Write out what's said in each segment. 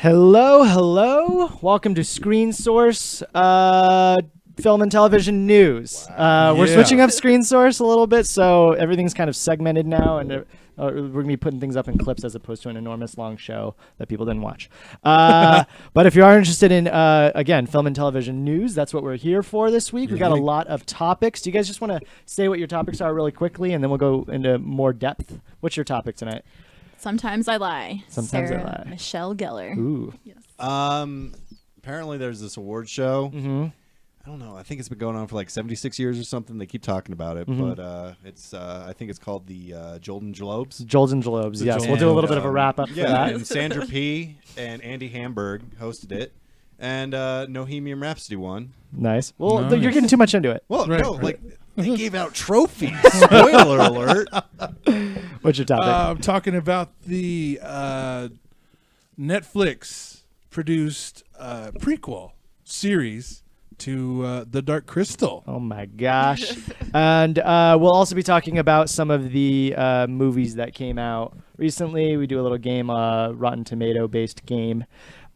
Hello. Welcome to Screen Source Film and Television News. We're switching up Screen Source a little bit, so everything's kind of segmented now, and we're going to be putting things up in clips as opposed to an enormous long show that people didn't watch. But if you are interested in, again, film and television news, that's what we're here for this week. We've got a lot of topics. Do you guys just want to say what your topics are really quickly, and then we'll go into more depth? What's your topic tonight? Sometimes I lie. Sometimes Sarah I lie. Michelle Gellar. Ooh. Yes. Apparently there's this award show. Mm-hmm. I don't know. I think it's been going on for like 76 years or something. They keep talking about it, but it's I think it's called the Golden Globes. Golden Globes, yes. We'll do a little bit of a wrap-up for that. And Sandra P. and Andy Hamburg hosted it, and Bohemian Rhapsody won. Nice. Well, you're getting too much into it. Well, like they gave out trophies. Spoiler alert. What's your topic? I'm talking about the Netflix-produced prequel series to The Dark Crystal. Oh my gosh. And we'll also be talking about some of the movies that came out recently. We do a little game, Rotten Tomato-based game.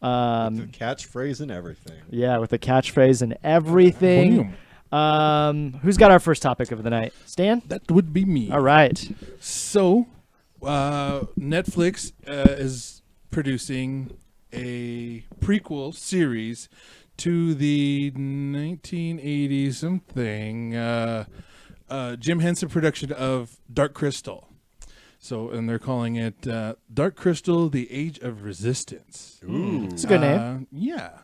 With the catchphrase and everything. Yeah, with the catchphrase and everything. Who's got our first topic of the night? Stan? That would be me. All right. So, Netflix is producing a prequel series to the 1980 something Jim Henson production of Dark Crystal. So, and they're calling it Dark Crystal: The Age of Resistance. Ooh, it's a good name. Yeah,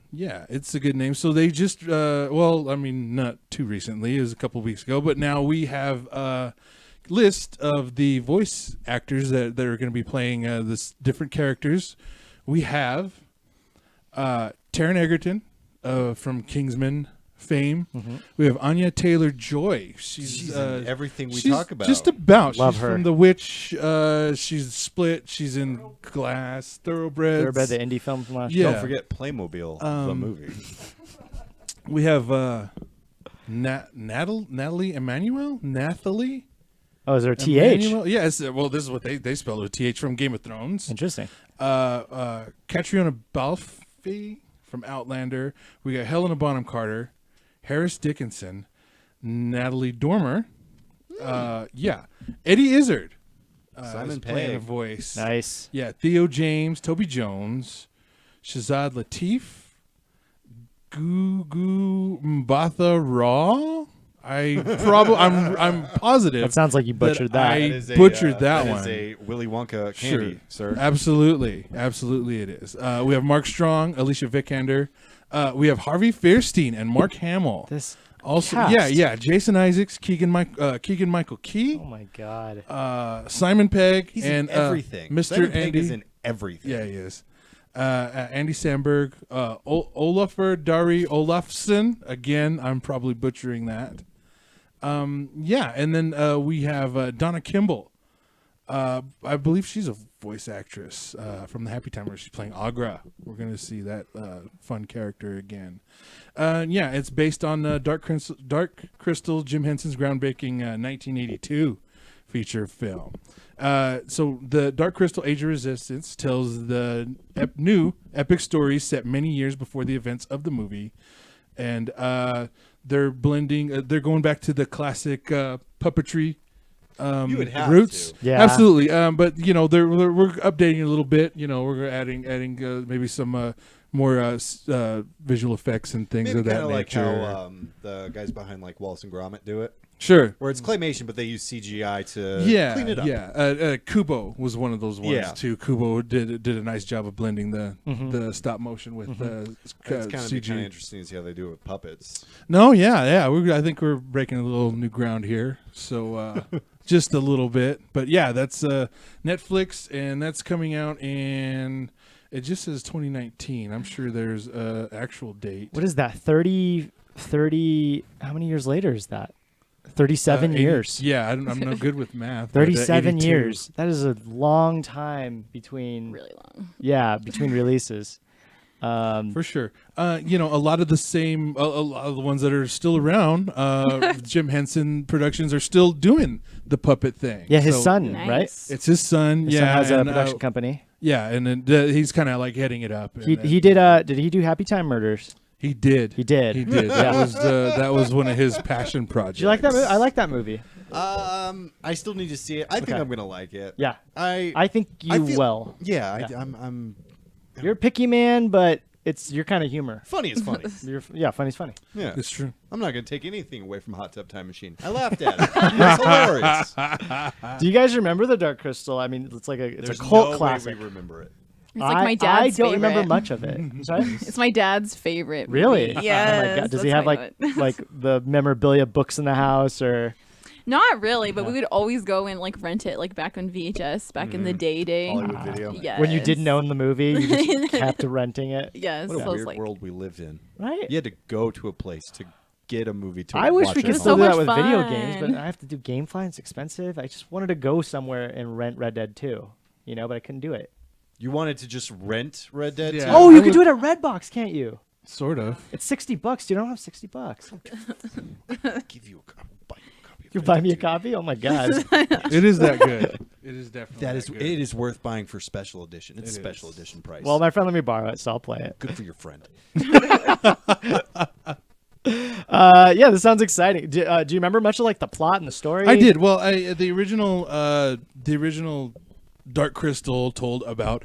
it's a good name. So they just, not too recently, it was a couple of weeks ago, but now we have a list of the voice actors that are going to be playing this different characters. We have Taron Egerton from Kingsman fame. Mm-hmm. We have Anya Taylor-Joy. She's in everything we she's talk about. Just about. Love she's her. From The Witch. She's Split. She's in Glass. Thoroughbreds. The indie film from last year. Don't forget Playmobil, the movie. We have Nathalie Emmanuel? Nathalie? Oh, is there a TH? Emmanuel? Yes. Well, this is what they spelled with TH from Game of Thrones. Interesting. Catriona Balfe from Outlander. We got Helena Bonham Carter, Harris Dickinson, Natalie Dormer. Eddie Izzard. Simon playing Pegg. a voice. Nice. Yeah, Theo James, Toby Jones, Shazad Latif, Gugu Mbatha Raw. I'm positive. That sounds like you butchered that. I butchered that one. That is a Willy Wonka candy, sir. Absolutely it is. We have Mark Strong, Alicia Vikander. We have Harvey Fierstein and Mark Hamill. This also, cast. yeah. Jason Isaacs, Keegan Michael Key. Oh my God. Simon Pegg. He's and in everything. Mr. Simon Pegg Andy is in everything. Yeah, he is. Andy Samberg, Olafur Dari Olafsson. Again, I'm probably butchering that. And then we have Donna Kimball. I believe she's a voice actress from the Happy Time where she's playing Agra. We're going to see that fun character again. It's based on Dark Crystal, Jim Henson's groundbreaking 1982 feature film. So the Dark Crystal Age of Resistance tells the new epic story set many years before the events of the movie. And they're blending, they're going back to the classic puppetry You would have roots. to. Yeah. Absolutely. But, we're updating a little bit. We're adding maybe some more visual effects and things Maybe of that kind of like nature. how the guys behind like Wallace and Gromit do it. Sure. Where it's claymation, but they use CGI to clean it up. Yeah. Kubo was one of those ones too. Kubo did a nice job of blending the stop motion with It's kind of CG. interesting to see how they do it with puppets. No, yeah. I think we're breaking a little new ground here. So just a little bit, but yeah, that's Netflix, and that's coming out in. It just says 2019. I'm sure there's an actual date. What is that? 30, how many years later is that? 37 years. Yeah, I'm not good with math. but, 37 82. years. That is a long time between. Really long. Yeah, between releases. For sure. A lot of the same, a lot of the ones that are still around, Jim Henson Productions are still doing the puppet thing. Yeah, his So son, Nice. right? It's his son. His son has a production company. Yeah, and then he's kind of like heading it up. He did he do Happy Time Murders? He did. He did. He did. That was one of his passion projects. Do you like that movie? I like that movie. I still need to see it. I think Okay. I'm gonna like it. Yeah. I I think you will. Yeah, Yeah. I'm You're a picky man, but it's your kind of humor. funny is funny. Funny's funny. Yeah, It's true. I'm not gonna take anything away from Hot Tub Time Machine. I laughed at it. It's hilarious. Do you guys remember the Dark Crystal? I mean, it's There's a cult no classic. way we remember it. It's like my dad's I don't remember favorite. much of it. Sorry? It's my dad's favorite. Really? Movie. Yes. Oh my God. Does he that's have how I know it. like the memorabilia books in the house or? Not really, but we would always go and like rent it, like back on VHS, back in the day. Hollywood Video. Yes. When you didn't own the movie, you just kept renting it. Yes. What a so it's weird like, world we lived in. Right? You had to go to a place to get a movie to I wish watch we it could was on. still so do that much with video games, but fun. I have to do GameFly. It's expensive. I just wanted to go somewhere and rent Red Dead 2, but I couldn't do it. You wanted to just rent Red Dead? Yeah. 2? Oh, you I could do it at Redbox, can't you? Sort of. It's $60, dude. I don't have $60. Give you a copy. Buy you a copy. You buy me a copy? Oh my God. It is that good. It is definitely That is, good. it is worth buying for special edition. It's It special is. edition price. Well, my friend let me borrow it, so I'll play it. good for your friend. Yeah, this sounds exciting. Do you remember much of like the plot and the story? I did. Well, the original Dark Crystal told about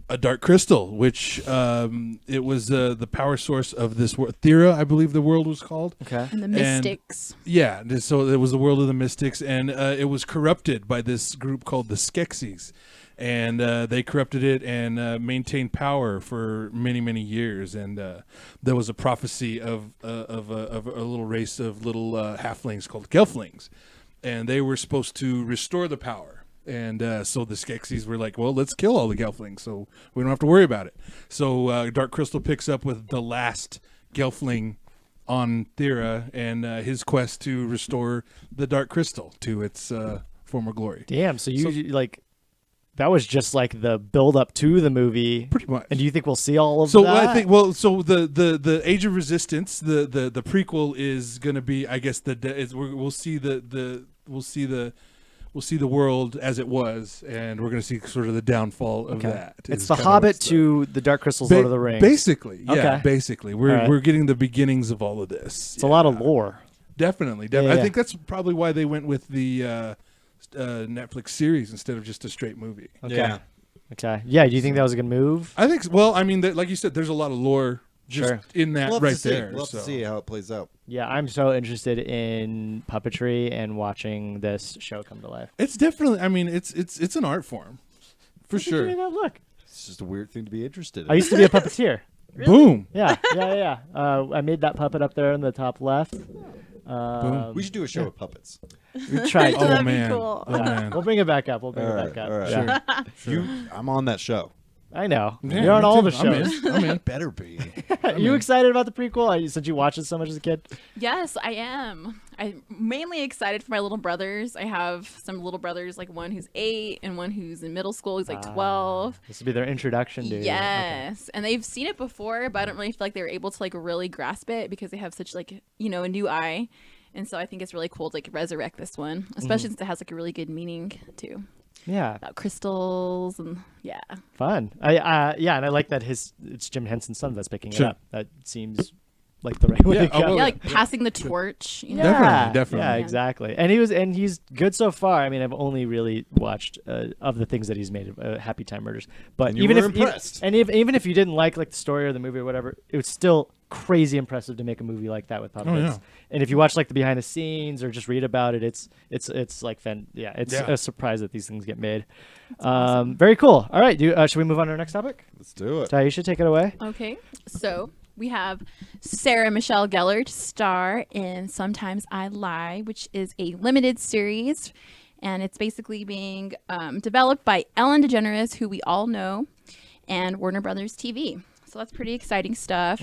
a dark crystal, which it was the power source of this world. Thera, I believe the world was called. Okay. and the Mystics. Yeah, so it was the world of the Mystics, and it was corrupted by this group called the Skeksis. And they corrupted it and maintained power for many, many years. And there was a prophecy of a little race of little halflings called Gelflings. And they were supposed to restore the power. And so the Skeksis were like, well, let's kill all the Gelflings so we don't have to worry about it. So Dark Crystal picks up with the last Gelfling on Thera and his quest to restore the Dark Crystal to its former glory. Damn. So you like that was just like the build up to the movie. Pretty much. And do you think we'll see all of So that? I think so the Age of Resistance, the prequel is going to be, I guess, we'll see the world as it was, and we're going to see sort of the downfall of that. It's is the kind of Hobbit what's to the Dark Crystal's Lord of the Rings. Basically, yeah, Okay. basically. All right. We're getting the beginnings of all of this. It's a lot of lore. Definitely. Yeah, I yeah. think that's probably why they went with the Netflix series instead of just a straight movie. Okay. Yeah. Okay. Yeah. Do you think that was a good move? I think, well, I mean, like you said, there's a lot of lore just Sure. in that We'll have right to see. there. We'll have so. to see how it plays out. Yeah, I'm so interested in puppetry and watching this show come to life. It's definitely, I mean, it's an art form for sure. Look, It's just a weird thing to be interested in. I used to be a puppeteer. Boom. Yeah. I made that puppet up there in the top left. We should do a show with puppets. We tried. Oh, That'd be man. cool. Oh, man. We'll bring it back up. We'll bring All it right, back up. all right. Yeah. Sure. I'm on that show. I know. Yeah, You're on me all too. the shows. I'm in. Better be. Are you excited about the prequel? Since you watched it so much as a kid? Yes, I am. I'm mainly excited for my little brothers. I have some little brothers, like one who's 8 and one who's in middle school. He's like 12. This will be their introduction to. Yes, and they've seen it before, but I don't really feel like they were able to like really grasp it because they have such like a new eye, and so I think it's really cool to like resurrect this one, especially since it has like a really good meaning too Yeah. about crystals and yeah. Fun. And I like that it's Jim Henson's son that's picking Sure. it up. That seems like the right way Yeah, to go. oh, Yeah, like passing the torch. You know? Definitely. Yeah, exactly. And he's good so far. I mean, I've only really watched of the things that he's made, Happy Time Murders. But And you even were if impressed. even if you didn't like the story or the movie or whatever, it was still crazy impressive to make a movie like that with puppets. yeah. And if you watch like the behind the scenes or just read about it, it's like it's Yeah. a surprise that these things get made. Very cool. All right, should we move on to our next topic? Let's do it. Taisha, take it away. Okay, so we have Sarah Michelle Gellar to star in Sometimes I Lie, which is a limited series, and it's basically being developed by Ellen DeGeneres, who we all know, and Warner Brothers TV. So that's pretty exciting stuff.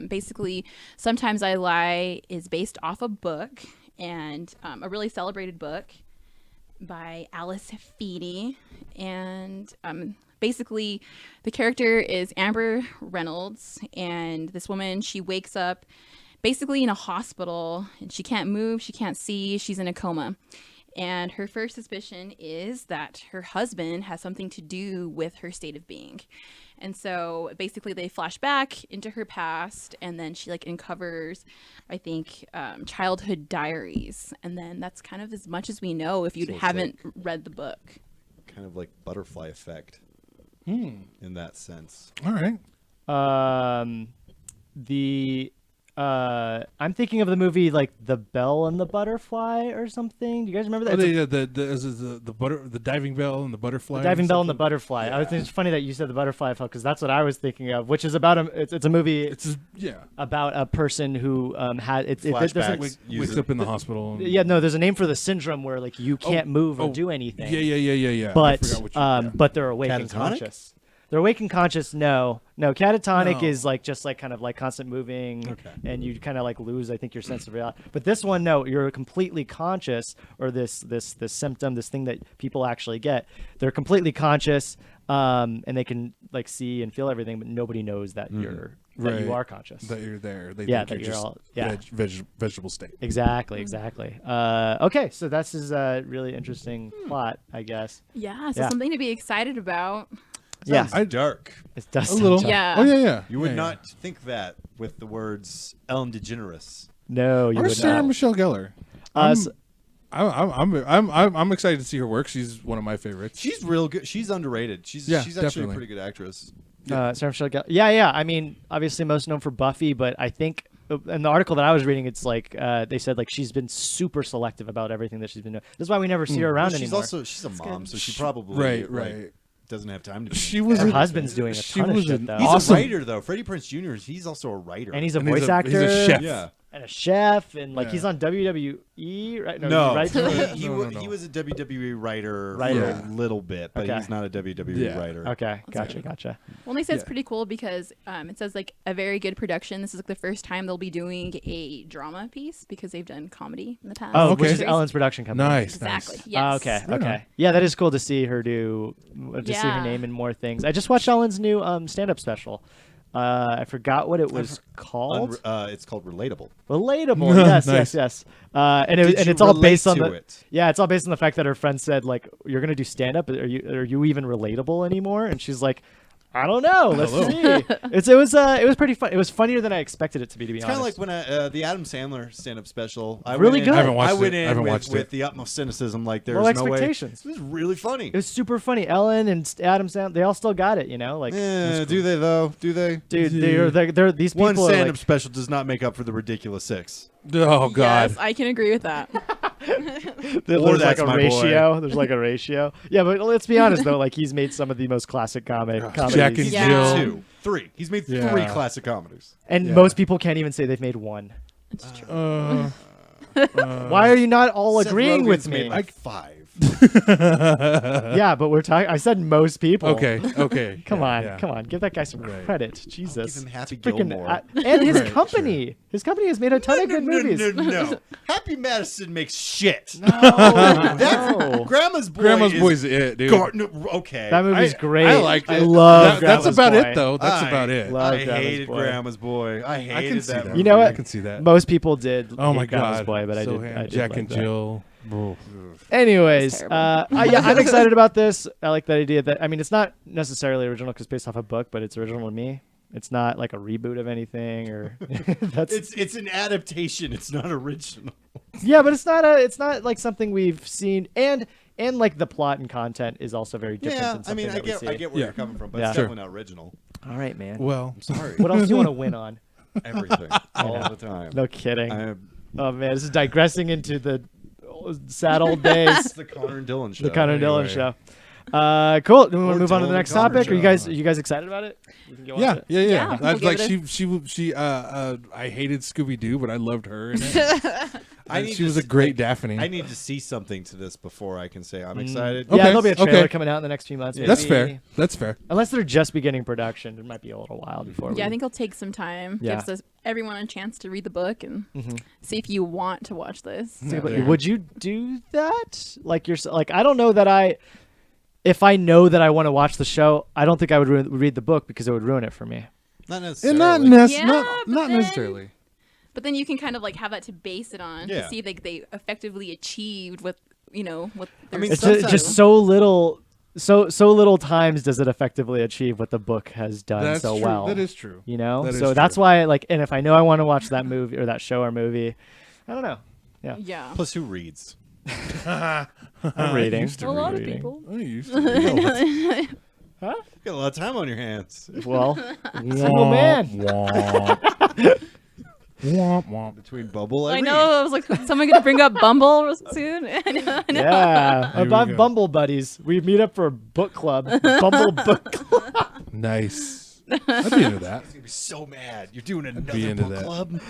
Basically, Sometimes I Lie is based off a book, and a really celebrated book by Alice Feedy. And basically, the character is Amber Reynolds, and this woman, she wakes up basically in a hospital, and she can't move, she can't see, she's in a coma. And her first suspicion is that her husband has something to do with her state of being. And so basically they flash back into her past, and then she like uncovers, I think, childhood diaries. And then that's kind of as much as we know if you So it's haven't read the book. Kind of like butterfly effect in that sense. All right. I'm thinking of the movie like The Bell and the Butterfly or something. Do you guys remember that? Oh, It's a- the diving bell and the butterfly. Diving or Bell and the something? Butterfly. I was thinking it's funny that you said the butterfly effect because that's what I was thinking of, which is about it's a movie Yeah. about a person who had it doesn't Flashbacks. Wakes up in the hospital. And, yeah, no, there's a name for the syndrome where like you can't move or do anything. Yeah. I But forgot what you, but they're awake and Catatonic? conscious. They're awake and conscious. No, catatonic No. is like just like kind of like constant moving, Okay. and you kind of like lose, I think, your sense of reality. But this one, no, you're completely conscious, or this symptom, this thing that people actually get. They're completely conscious, and they can like see and feel everything, but nobody knows that you are conscious. that you're there. They Yeah, think that you're you're just all- yeah. vegetable state. Exactly. Okay, so this is a really interesting plot, I guess. Yeah, so Yeah. something to be excited about. Yeah, Sounds dark. it does A little. sound- Yeah. Oh yeah. You would Yeah, not think that with the words Ellen DeGeneres. No, you Or would Sarah not. Michelle Gellar. So- I'm excited to see her work. She's one of my favorites. She's real good. She's underrated. She's actually definitely. a pretty good actress. Sarah Michelle Gellar. Yeah. I mean, obviously most known for Buffy, but I think in the article that I was reading, it's like they said like she's been super selective about everything that she's been doing. This is why we never see her around She's anymore. she's a mom, so she probably right. doesn't have time to. She was Her a- husband's doing a she ton of was shit an though. He's awesome- a writer though. Freddie Prinze Jr. He's also a writer. And he's a And voice he's a actor. chef. yeah. And a chef, and like Yeah. he's on WWE, right? No, he writes for it? he No. was a WWE writer for Writer. a little bit, but Okay. he's not a WWE Yeah. writer. Okay, gotcha. Well, they said it's Yeah. pretty cool because it says like a very good production. This is like the first time they'll be doing a drama piece because they've done comedy in the past. Oh, Okay. which is Ellen's production company. Nice. Exactly. Nice. Yes. Okay. Right on. Okay. Yeah, that is cool to see her to see her Yeah. name in more things. I just watched Ellen's new stand-up special. I forgot what it was called. It's called Relatable. Relatable. Yes, Nice. yes. Did And you it's all based relate on to the it? yeah, it's all based on the fact that her friend said like you're gonna do stand-up. Are you even relatable anymore? And she's like, I don't know. Let's see. It was pretty fun. It was funnier than I expected it to be. To be It's kind honest. of like when the Adam Sandler stand-up special. I Really went in, good. I haven't watched I went it. I in haven't with, watched with it. the utmost cynicism. Like there's Low no expectations. way. It was really funny. It was super funny. Ellen and Adam Sandler, they all still got it. You know, like Do they though? Do they? dude, they're these people One are stand-up like, special does not make up for the ridiculous 6. Oh God. Yes, I can agree with that. there's like that's a my ratio. There's like a ratio. Yeah, but let's be honest though. Like he's made some of the most classic comedies. Jack and Yeah. Jill. 2, 3. He's made 3 Yeah. classic comedies. And Yeah. most people can't even say they've made one. It's true. Why are you not all Seth agreeing Rogen's with made me? like 5. Yeah, but we're talking. I said most people. Okay. Come Yeah, on, yeah. come on. Give that guy some Right. credit. Jesus. Give him Happy Freaking- Gilmore. and his Right, company. His company has made a ton of good movies. No. Happy Madison makes shit. No. Grandma's Boy Grandma's is Boy's it, dude. okay. That movie's great. I liked it. I love That's Grandma's about Boy. it, though. That's about it. Love I Grandma's hated Boy. Grandma's Boy. I hated see that. that. movie. You know what? I can see that. Most people did. Oh hate my Grandma's God. Boy, but I So did. ham. I did Jack like and that. Jill. Oh. Anyways, terrible. I'm excited about this. I like that idea that, I mean, it's not necessarily original because it's based off a book, but it's original to me. It's not like a reboot of anything or that's It's an adaptation. It's not original. yeah, but it's not like something we've seen and like the plot and content is also very different Yeah, than I something mean, I that we get see. where Yeah. you're coming from, but Yeah. it's Sure. definitely not original. All right, man. Well, Sorry. What else do you want to win on? Everything, all the time. No kidding. I Oh man, this is digressing into the sad old days. It's the Connor and Dylan show. The Connor and Dylan Anyway. show. Cool. Do we want Or to move on to Dylan the next and Connor topic? Are you guys excited about it? We can go on yeah, to it. yeah. Yeah, I we'll was give like it she I hated Scooby Doo, but I loved her in it. need She to was a s- great Daphne. I need to see something to this before I can say I'm excited. Yeah, Okay, there'll be a trailer okay. coming out in the next few months. That's maybe. fair. That's fair. Unless they're just beginning production, it might be a little while before. Yeah, I think it'll take some time. Yeah. Gives us everyone a chance to read the book and see if you want to watch this. Yeah. Would you do that? Like I don't know that if I know that I want to watch the show, I don't think I would read the book because it would ruin it for me. Not And necessarily. Yeah, not but then- necessarily. But then you can kind of like have that to base it on Yeah. to see if they effectively achieved what what. I mean, It's sometimes- just so little. So little times does it effectively achieve what the book has done That's so true. well. That is true. That is so that's true. why and if I know I want to watch that movie or that show or movie, I don't know. Yeah, Yeah. Plus, who reads? I'm I reading. used to A lot of reading. people. I used to. Huh? You got a lot of time on your hands. Well, single man. Womp womp. Between Bubble, I I read. know. I was like, someone gonna bring up Bumble soon. I know. Yeah, Here we about go. Bumble buddies. We meet up for a book club. Bumble book club. Nice. I'd be into that. You're gonna be so mad. You're doing be another into book that. club.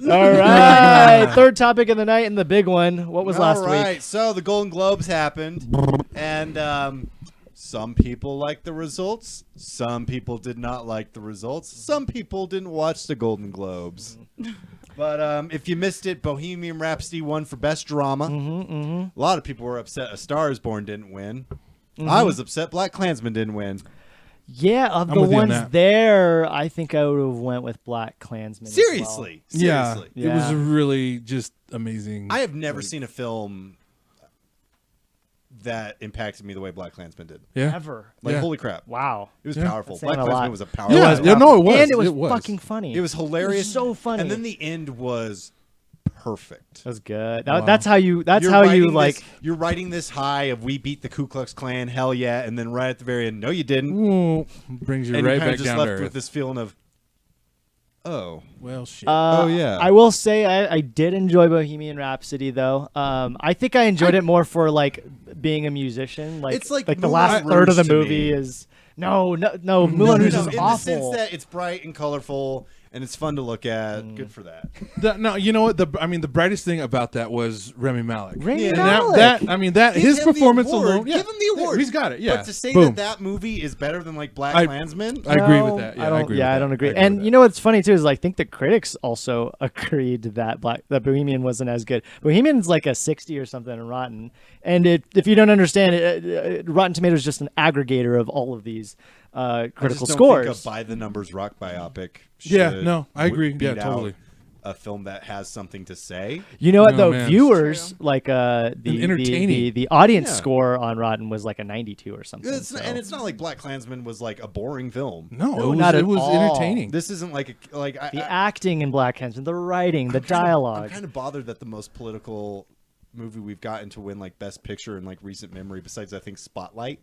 All right, third topic of the night and the big one. What was last All right, week? so the Golden Globes happened, and some people liked the results. Some people did not like the results. Some people didn't watch the Golden Globes. But if you missed it, Bohemian Rhapsody won for Best Drama. A lot of people were upset A Star Is Born didn't win. I was upset Black Klansman didn't win. Yeah, of I'm the with you on ones that. there, I think I would have went with Black Klansman. as well. Seriously. Yeah, Seriously. it was Yeah. really just amazing. I have never seen a film that impacted me the way Black Klansman did. yeah. Ever. Like, Yeah. holy crap. Wow. It was Yeah. powerful. That's saying Black a lot. Klansman was a powerful. Yeah, was yeah, no, it was. And it was fucking funny. It was hilarious. so funny. And then the end was perfect. That was good. Wow. That's how you. That's You're how you writing this- like. You're writing this high of we beat the Ku Klux Klan, hell yeah, and then right at the very end, no, you didn't. Ooh, brings you And right you're kind back of just down left to with earth. this feeling of, oh, Well, shit. Oh, yeah. I will say I did enjoy Bohemian Rhapsody though. I think I enjoyed it more for like being a musician. Like It's like the Moulin last third of the Rouge to movie me. is no Moulin Rouge is in the awful. sense that it's bright and colorful and it's fun to look at. Good for that. No, you know what? The brightest thing about that was Rami Malek. Rami And Malek. that Give his him the performance award. alone. Yeah. Give him the award. He's got it. Yeah. But to say Boom. that movie is better than like Black I- Klansman, I agree with No, that. Yeah, I don't. agree. Yeah, with I that. don't agree. with And that. you know what's funny too is I think the critics also agreed that Bohemian wasn't as good. Bohemian's like a 60 or something in Rotten, and if you don't understand it, Rotten Tomatoes is just an aggregator of all of these critical I just don't scores. think a by the numbers rock biopic. Yeah, should no, I agree. beat Yeah, out totally. A film that has something to say. You know what No, though? man. Viewers True. like entertaining. the audience Yeah. score on Rotten was like a 92 or something. It's, so. and it's not like Black Klansman was like a boring film. No, No, it not at was all. entertaining. This isn't like a the acting in Black Klansman, the writing, the dialogue. I'm kind of bothered that the most political movie we've gotten to win like Best Picture in like recent memory, besides I think Spotlight,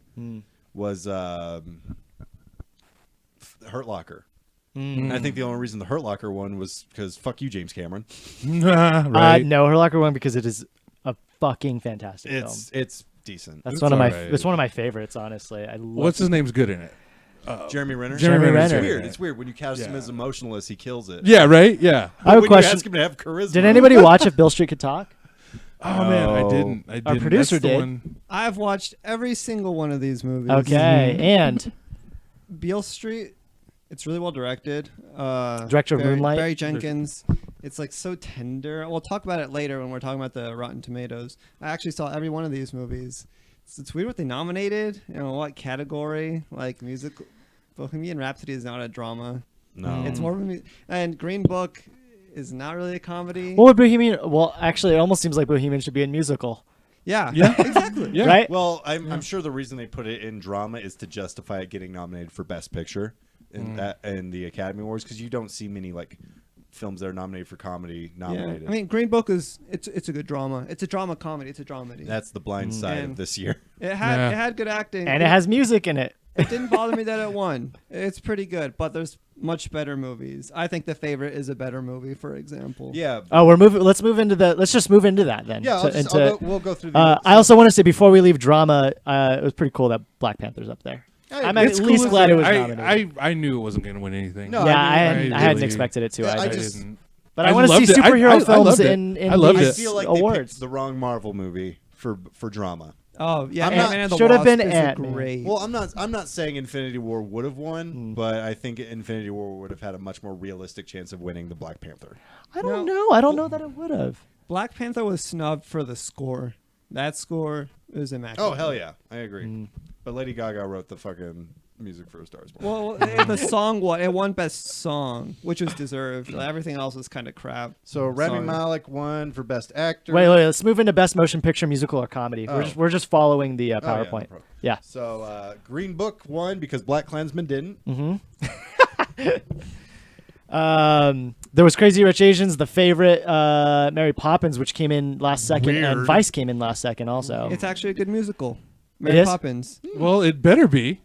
was Hurt Locker. And I think the only reason the Hurt Locker won was because fuck you, James Cameron. right. No, Her Locker one because it is a fucking fantastic film. It's decent. That's it's one of my alright. it's one of my favorites, honestly. I love What's his name's good in it? Jeremy Renner. Jeremy Renner. It's weird. It's weird when you cast him Yeah. as emotionless, he kills it. Yeah, right. Yeah. I have a when question. you ask him to have charisma. Did anybody watch If Bill Street Could Talk? Oh man, I No. didn't. I didn't. Our producer That's the did. one- I've watched every single one of these movies. Okay, and Beale Street, it's really well directed. Director of Barry, Moonlight? Barry Jenkins. It's like so tender. We'll talk about it later when we're talking about the Rotten Tomatoes. I actually saw every one of these movies. It's weird what they nominated. You know what category? Like music. Bohemian Rhapsody is not a drama. No. It's more of a and Green Book is not really a comedy. what would Bohemian? Well, actually, it almost seems like Bohemian should be a musical, Yeah. Yeah. Exactly. Yeah. right? Well, I'm sure the reason they put it in drama is to justify it getting nominated for Best Picture in the Academy Awards, because you don't see many like films that are nominated for comedy Yeah. nominated. I mean, Green Book is it's a good drama. It's a drama comedy. It's a dramedy. That's the blind side of And- this year. It Yeah. had good acting. And it has music in it. It didn't bother me that it won. It's pretty good, but there's much better movies. I think The Favorite is a better movie, for example. Yeah. Oh, we're moving. Let's move into the. Let's just move into that then. Yeah. We'll go through. I also want to say before we leave drama, it was pretty cool that Black Panther's up there. I'm at It's least cool glad as- it was nominated. I knew it wasn't going to win anything. No, yeah, I mean, I hadn't really- expected it to. Yeah, I either. just- didn't. But I want to see loved it. superhero I films loved it. in I loved these I it. feel like they awards. picked the wrong Marvel movie for drama. Oh yeah, I'm not- Ant-Man and the should have Wasp been is Ant-Man. great. Well, I'm not saying Infinity War would have won, but I think Infinity War would have had a much more realistic chance of winning the Black Panther. I don't know. I don't know that it would have. Black Panther was snubbed for the score. That score is immaculate. Oh hell yeah, I agree. But Lady Gaga wrote the fucking music for A Star Is Born. Well, the song won. It won best song, which was deserved. Everything else was kind of crap. So Rami Sorry. Malek won for best actor. Wait, let's move into best motion picture, musical, or comedy. Oh. We're just following the Oh, yeah, no PowerPoint. problem. Yeah. So Green Book won because Black Klansman didn't. There was Crazy Rich Asians, The Favorite, Mary Poppins, which came in last second, and Weird. Vice came in last second also. It's actually a good musical. It Mary is? Poppins. Well, it better be.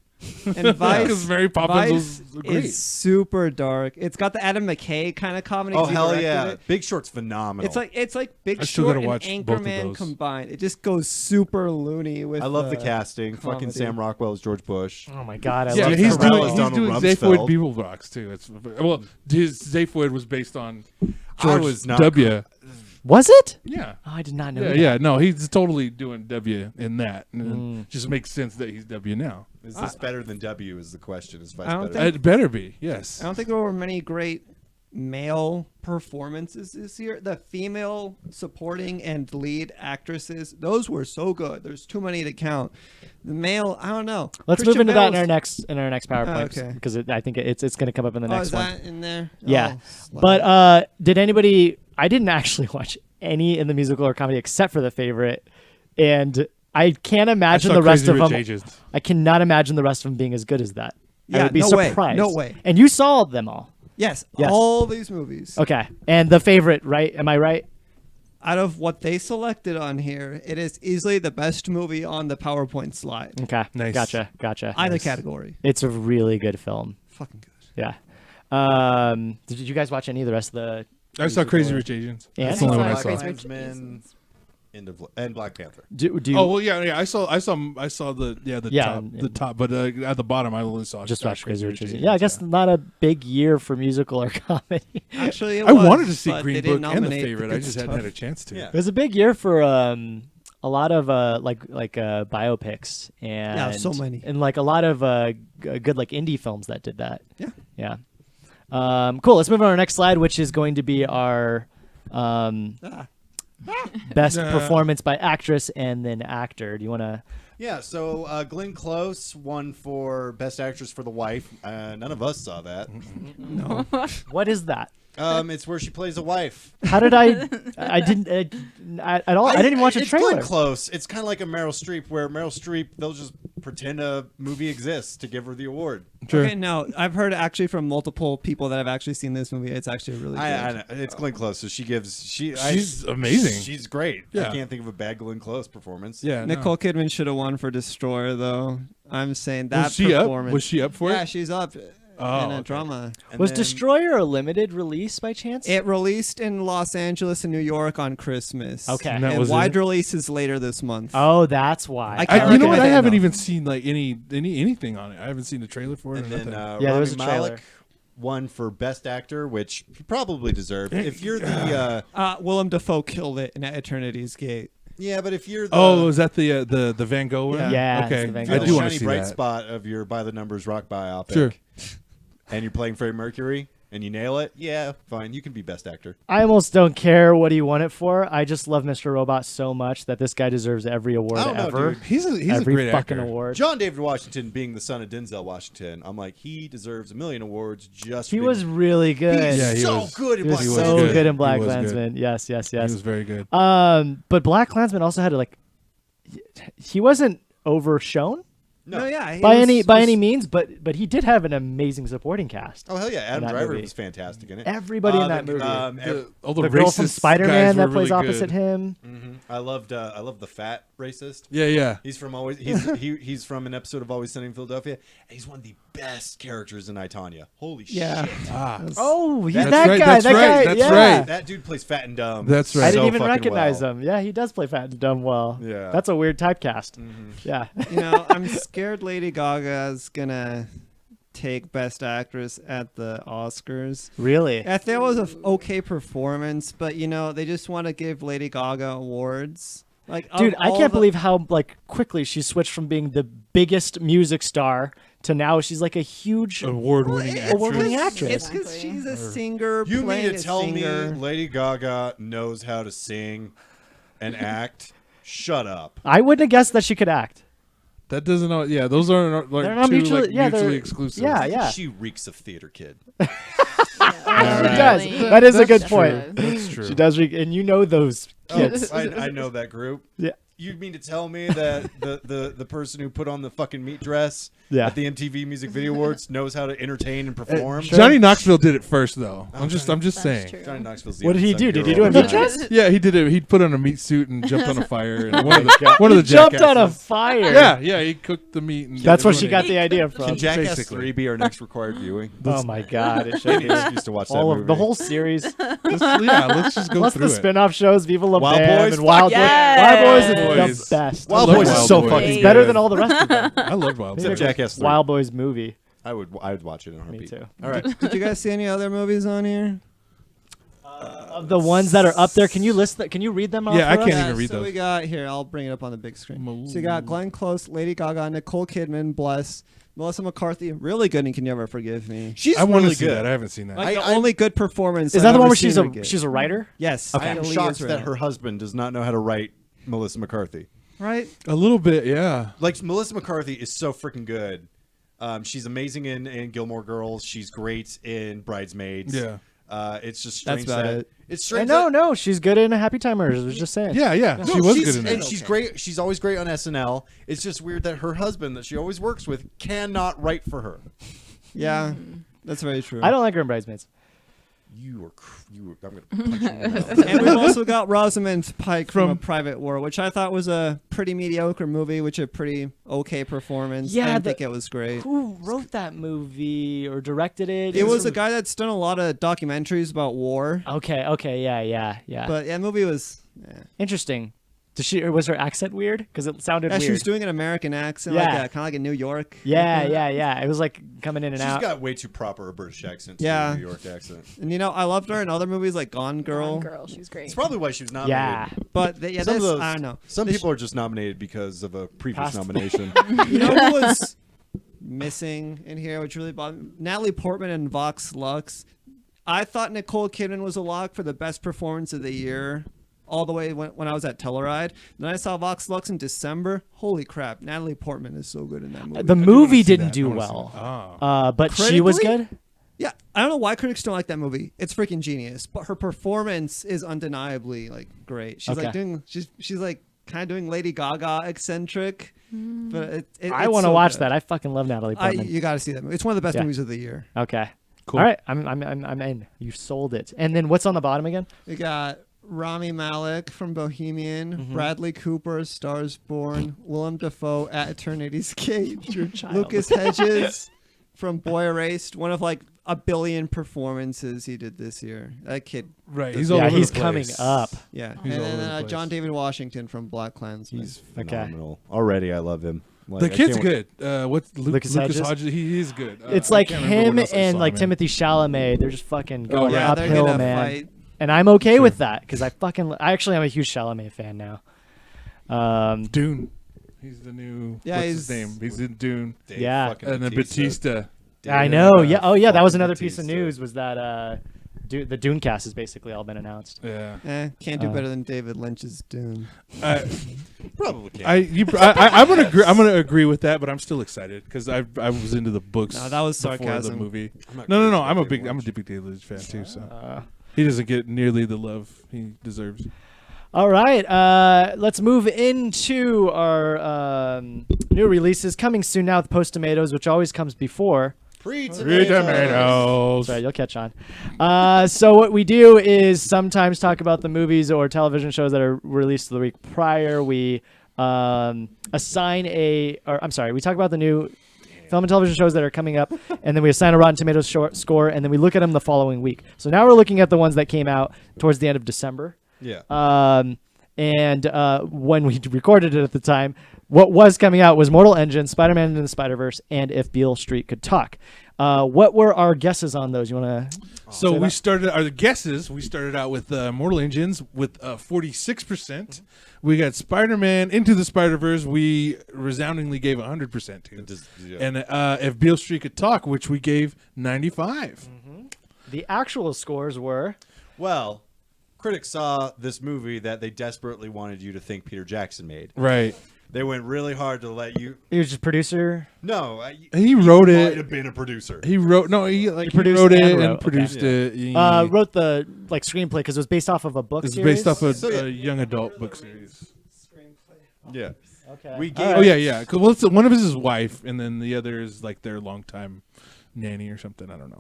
And Vice, Because Mary Poppins Vice was great. is super dark. It's got the Adam McKay kind of comedy. Oh 'cause he hell directed yeah! it. Big Short's phenomenal. It's like Big I still Short gotta and watch both of Anchorman those. combined. It just goes super loony with. I love the casting. Fucking comedy. Sam Rockwell as George Bush. Oh my god, I Yeah, love he's Pharrell. Pharrell doing is Donald Zaphod Rumsfeld. Beeblebrox too. It's well, his Zaphod was based on I George was not. W. Was it? Yeah. Oh, I did not know Yeah, that. yeah, no, he's totally doing W in that. And Mm. it just makes sense that he's W now. Is this better than W? Is the question? Is Vice I don't better? think- It better be, yes. I don't think there were many great male performances this year. The female supporting and lead actresses, those were so good. There's too many to count. The male, I don't know. Let's Christian move into that in Bale's- our next PowerPoint okay. because I think it's going to come up in the Oh, next is one. that in there? Yeah. Oh, slap. But did anybody? I didn't actually watch any in the musical or comedy except for The Favorite, and I can't imagine I saw the rest Crazy of Rich them. Asians. I cannot imagine the rest of them being as good as that. I Yeah, would be no way. surprised. No way. And you saw them all. Yes, Yes. all these movies. Okay. And The Favorite, right? Am I right? Out of what they selected on here, it is easily the best movie on the PowerPoint slide. Okay. Nice. Gotcha. Either category. It's a really good film. Fucking good. Yeah. Did you guys watch any of the rest of the? I saw Crazy Rich Asians. Yeah. That's the only one I Black saw. Crazy Rich Klansman Asians. and Black Panther. Do you Oh well, yeah. I saw the Yeah, top, and- the top, but at the bottom I only saw just watch Crazy Rich Asians? Asians. Yeah, I guess not a big year for musical or comedy. Actually, it I was, wanted to see but Green they Book didn't and The nominate Favorite. I good just hadn't stuff. had a chance to. Yeah. It was a big year for a lot of biopics and so many. and like a lot of good like indie films that did that. Yeah. Yeah. Cool. Let's move on to our next slide, which is going to be our best Nah. performance by actress and then actor. Do you want to? Yeah, so Glenn Close won for Best Actress for The Wife. None of us saw that. No. What is that? It's where she plays a wife. How did I? I didn't at all. I didn't even watch a it's trailer. Glenn Close. It's kind of like a Meryl Streep, where Meryl Streep, they'll just pretend a movie exists to give her the award. Sure. Okay, no, I've heard actually from multiple people that have actually seen this movie. It's actually really good. I know. It's Glenn Close, so She's amazing. She's great. Yeah. I can't think of a bad Glenn Close performance. Yeah. Nicole Kidman should have won for Destroyer, though. I'm saying that Was she up? performance. Was she up for Yeah, it? she's up Oh, in a okay. drama. And Was then- Destroyer a limited release by chance? It released in Los Angeles and New York on Christmas. Okay. And that And was wide it? release is later this month. Oh, that's why. I can't You know what? recommend I it haven't enough. even seen like anything on it. I haven't seen the trailer for it. And or then nothing. Yeah, there was Rami a trailer. Malek won for Best Actor, which he probably deserved. If you're the Willem Dafoe killed it in At Eternity's Gate. yeah, but if you're the Oh, is that the Van Gogh one? Yeah. Yeah, it's Okay. the Van if Gogh you're I the do want to shiny see bright that. spot of your by the numbers rock biopic, Sure. and you're playing Freddie Mercury and you nail it, yeah, fine, you can be Best Actor. I almost don't care what he won it for. I just love Mr. Robot so much that this guy deserves every award I don't know, ever. dude. He's a Every great fucking actor. award. John David Washington being the son of Denzel Washington, I'm like, he deserves a million awards just He for was really good. He's Yeah, he so was- good in He was Black was so Klansman. good in Black He was good. Klansman. Yes, yes, He yes. was very good. But Black Klansman also had like he wasn't overshown No, yeah. he by was- any means, but he did have an amazing supporting cast. Oh hell yeah, Adam that Driver movie. was fantastic in it. Everybody in that the- movie. All the the girl from racist Spider-Man guys that were plays really opposite good. him. I loved the fat racist. Yeah, yeah. He's from he's from an episode of Always Sunny in Philadelphia. And he's one of the best characters in I, Tonya. Holy Yeah. shit! Ah, Oh, he's That's that right, guy. that's that right, guy. that's yeah. right. That dude plays fat and dumb. That's right. I didn't so even fucking recognize well. him. Yeah, he does play fat and dumb well. Yeah. That's a weird typecast. Yeah. You know, I'm scared Lady Gaga's gonna take Best Actress at the Oscars. Really? I think it was an okay performance, but you know, they just want to give Lady Gaga awards. Like, of Dude, I all can't the- believe how like quickly she switched from being the biggest music star to now she's like a huge Award-winning actress. award-winning actress. It's because Exactly. she's a singer. You playing mean to a tell singer. me Lady Gaga knows how to sing and act? Shut up. I wouldn't have guessed that she could act. That doesn't know. Yeah, those aren't like They're not two mutually- like, yeah, they're- mutually exclusive. Yeah, yeah. She reeks of theater kid. She Alright. does. That is a good That's point. true. That's true. She does, and you know those kids. I know that group. Yeah. You mean to tell me that the person who put on the fucking meat dress Yeah. at the MTV Music Video Awards knows how to entertain and perform? Johnny Knoxville did it first, though. I'm just That's saying. true. Johnny Knoxville's the What did he unsung do? Did he hero do a of meat the night. dress? Yeah, he did it. He put on a meat suit and jumped on a fire. And one of the Jumped on a jackasses. fire. Yeah, he cooked the meat. And That's where she everyone got the idea Can from. Jackass Basically. 3 be our next required viewing? Oh my god! It should be. Used to watch that All movie. of the whole series, ate. Let's just go plus through the it. spin-off shows, Viva La Wild Bam Boys? and Wild Fuck Boys. yes! Wild Boys is Boys. the best. Wild I love Boys is Wild so Boys. fucking It's Yeah. better good. than all the rest of them. I love Wild Except Boys. Jackass 3. Wild Boys movie. I would watch it in a heartbeat. too. All right. Did you guys see any other movies on here? Of the ones that are up there, can you list that? Can you read them off? Yeah, I for us? can't even read so those. we got here. I'll bring it up on the big screen. So you got Glenn Close, Lady Gaga, Nicole Kidman, Bless, Melissa McCarthy, really good. And You Can Never Forgive Me. She's I want really to see good. that. I haven't seen that. Like the I- only good performance. Is I've that the one ever where seen she's a writer? Yes. I am Lee shocked Israel. that her husband does not know how to write Melissa McCarthy. right. A little bit, yeah. Like, Melissa McCarthy is so freaking good. She's amazing in Gilmore Girls. She's great in Bridesmaids. Yeah. It's just That's strange about that it. it's I strange. know, that- no, she's good in Happy Timers. I was just saying. Yeah, yeah. No, She was she's- good in and that. she's great. She's always great on SNL. It's just weird that her husband, that she always works with, cannot write for her. Yeah. That's very true. I don't like her in Bridesmaids. I'm gonna punch you in the mouth. And we've also got Rosamund Pike from A From- Private War, which I thought was a pretty mediocre movie, which a pretty okay performance. Yeah, I didn't the- think it was great. Who wrote that movie or directed it? It was a guy that's done a lot of documentaries about war. Okay, yeah. But yeah, the movie was. Interesting. Did she? Or was her accent weird? Because it sounded Yeah, weird. she was doing an American accent, Yeah. like kind of like a New York. yeah. It was like coming in and She's out. got way too proper a British accent to Yeah. a New York accent. And I loved her in other movies like Gone Girl. Girl, she was great. It's probably why she was nominated. Yeah. But Some of those, I don't know. Some This- people are just nominated because of a previous Past- nomination. You know who was missing in here, which really bothered me? Natalie Portman and Vox Lux. I thought Nicole Kidman was a lock for the best performance of the year, all the way when I was at Telluride. Then I saw Vox Lux in December. Holy crap, Natalie Portman is so good in that movie. The I do movie wanna see didn't that. do I wanna see well, that. Oh. but she was Critically? good. Yeah, I don't know why critics don't like that movie. It's freaking genius, but her performance is undeniably like great. She's like Okay. doing, she's like kind of doing Lady Gaga eccentric. But I want to watch that. I fucking love Natalie Portman. You got to see that movie. It's one of the best Yeah. movies of the year. Okay. Cool. All right. I'm in. You sold it. And then what's on the bottom again? We got Rami Malek from Bohemian, Mm-hmm. Bradley Cooper, Stars Born, Willem Dafoe at Eternity's Gate, Your child. Lucas Hedges from Boy Erased, one of like a billion performances he did this year. That kid, Right. He's all Yeah, over he's the coming place. up. yeah. He's and all then over the place. John David Washington from Black Klansman. He's Okay. phenomenal. Already, I love him. Like, The I kid's can't wait- good. What's Lucas Lucas Hedges? Hodges? He is good. It's I like can't remember him what else I and saw like him in. Timothée Chalamet. They're just fucking going yeah, they're uphill, gonna man. fight. And I'm okay Sure. with that because I actually am a huge Chalamet fan now. Dune. He's the new. Yeah, what's his he's- name? He's in Dune. Dave Yeah. fucking And then Batista. I know. Yeah. Oh, yeah. That was fucking another piece of Batista. news. Was that the Dune cast has basically all been announced. Yeah. Can't do better than David Lynch's Dune. Probably can't. I'm gonna agree. I'm gonna agree with that, but I'm still excited because I was into the books. No, that was before sarcasm. The movie. I'm not No. crazy I'm a about big. David I'm a Lynch. big David Lynch fan too. So Uh, he doesn't get nearly the love he deserves. All right, let's move into our new releases coming soon now with Post Tomatoes, which always comes before. Tomatoes. Sorry, you'll catch on. So what we do is sometimes talk about the movies or television shows that are released the week prior. We we talk about the new film and television shows that are coming up, and then we assign a Rotten Tomatoes score, and then we look at them the following week. So now we're looking at the ones that came out towards the end of December. Yeah. And when we recorded it at the time, what was coming out was Mortal Engine, Spider-Man into the Spider-Verse, and If Beale Street Could Talk. What were our guesses on those? You want to? So we started our guesses. We started out with Mortal Engines with 46%. We got Spider-Man Into the Spider-Verse. We resoundingly gave 100% to. And If Beale Street Could Talk, which we gave 95. The actual scores were. Well, critics saw this movie that they desperately wanted you to think Peter Jackson made. Right. They went really hard to let you. He was just producer. No, He wrote might it. have been a producer. He wrote he produced wrote it and and wrote, okay. produced it. He Wrote the screenplay because it was based off of a book. it's series. based off So, yeah. a young adult book series. Yeah. Okay. We All gave. right. Oh yeah. 'Cause, well, one of his his wife, and then the other is like their longtime nanny or something. I don't know.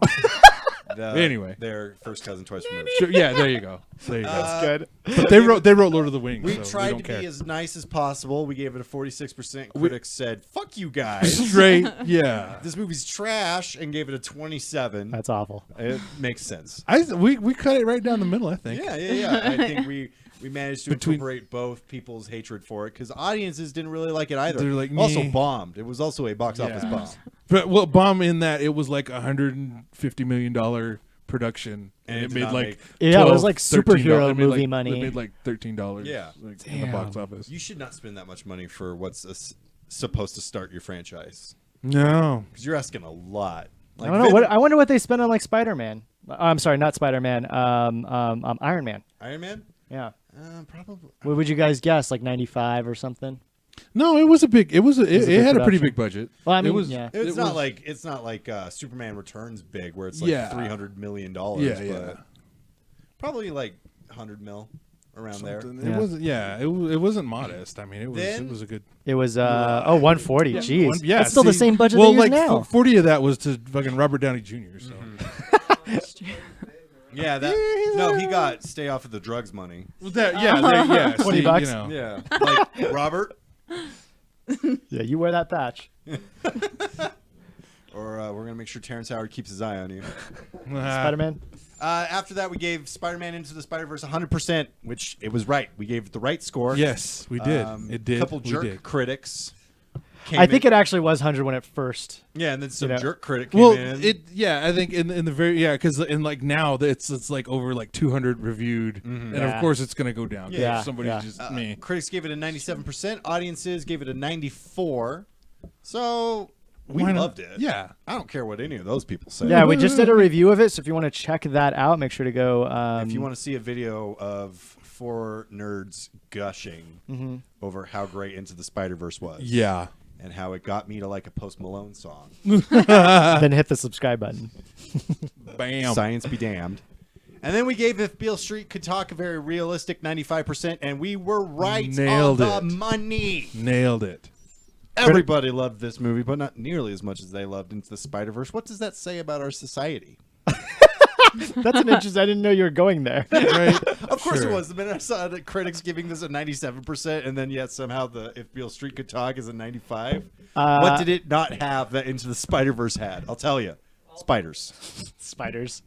Anyway. their first cousin twice removed. Sure, yeah, there you go. There you go. That's good. But they wrote Lord of the Wings. We so tried don't to care. be as nice as possible. We gave it a 46%. Critics said, "Fuck you guys." Straight. Yeah. This movie's trash, and gave it a 27. That's awful. It makes sense. We cut it right down the middle. I think. Yeah. I think we managed to Between- incorporate both people's hatred for it because audiences didn't really like it either. They're like, also meh. bombed. It was also a box office Yeah. bomb. But bomb in that it was like $150 million production, And and it it did made not like make- Yeah, it was $12, like $13. superhero It made movie like, money. It made like $13. Yeah. in the box Damn. office. You should not spend that much money for what's supposed to start your franchise No, because you're asking a lot. I don't know. I wonder what they spent on like Spider-Man. I'm sorry, not Spider-Man. Iron Man. Iron Man? Yeah. Probably. What would you guys guess? Like 95 or something? no, it was a big. It was. It a big had a pretty production. big budget. Well, I mean, it was. yeah. It's it not was- like Superman Returns big where it's like Yeah. $300 million. Yeah. But probably like 100 mil around there. Something. Yeah. It wasn't. Yeah, it wasn't modest. I mean, it was. Then- it was a good. It was 140. Jeez. Yeah, That's still the see, same budget well, they use like now. 40 of that was to fucking Robert Downey Jr. So Yeah, that. No, he got stay off of the drugs money. yeah, 20 see, bucks? You know. Yeah, like Robert. Yeah, you wear that patch. Or we're gonna make sure Terrence Howard keeps his eye on you. Spider-Man. After that, we gave Spider-Man Into the Spider-Verse 100%, which it was right. We gave it the right score. Yes, we did. It did. A couple We jerk did. critics. I think it actually was 100 when it first. Yeah, and then some you know. jerk critic came Well, in. I think in the very because in like now it's like over like 200 reviewed, and Yeah. of course it's gonna go down. 'cause Yeah, somebody's yeah. just me. Critics gave it a 97%. Audiences gave it a 94. So we Why not? loved it. Yeah. I don't care what any of those people say. Yeah, we just did a review of it, so if you want to check that out, make sure to go. If you want to see a video of four nerds gushing over how great Into the Spider-Verse was. Yeah. And how it got me to like a Post Malone song. then hit the subscribe button. Bam. Science be damned. And then we gave If Beale Street Could Talk a very realistic 95%, and we were right Nailed on it. the money. Nailed it. Everybody loved this movie, but not nearly as much as they loved Into the Spider-Verse. What does that say about our society? That's an interesting. I didn't know you were going there. Right. Of course Sure. it was. The minute I saw the critics giving this a 97%, and then yet somehow the If Beale Street Could Talk is a 95. What did it not have that Into the Spider-Verse had? I'll tell you. Spiders. Spiders.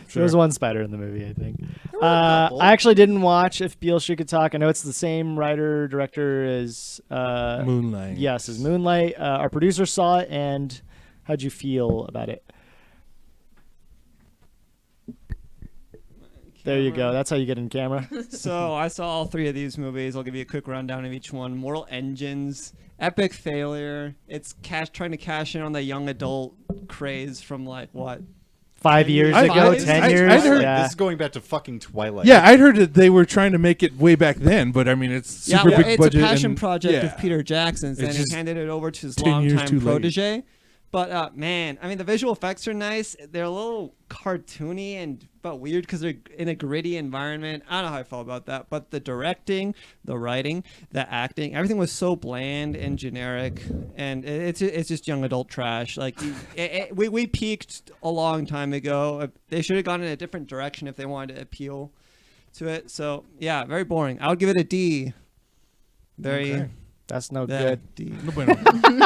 Sure. There was one spider in the movie, I think. were a couple. I actually didn't watch If Beale Street Could Talk. I know it's the same writer director as Moonlight. Yes, as Moonlight. Our producer saw it, and how'd you feel about it? There you go. That's how you get in camera. So I saw all three of these movies. I'll give you a quick rundown of each one. Mortal Engines, epic failure. It's trying to cash in on the young adult craze from like what? 5 years I- ago, I- 10 I- years. I'd heard yeah. This is going back to fucking Twilight. Yeah, I'd heard that they were trying to make it way back then, but I mean it's super Yeah, well, big it's budget. a passion and- project yeah. of Peter Jackson's, It's and he just handed it over to his 10 years too longtime late. protege. But man, I mean, the visual effects are nice. They're a little cartoony but weird because they're in a gritty environment. I don't know how I felt about that, but the directing, the writing, the acting, everything was so bland and generic, and it's just young adult trash. Like we peaked a long time ago. They should have gone in a different direction if they wanted to appeal to it. So yeah, very boring. I would give it a D. Very. Okay. That's no Yeah, good. D. No bueno.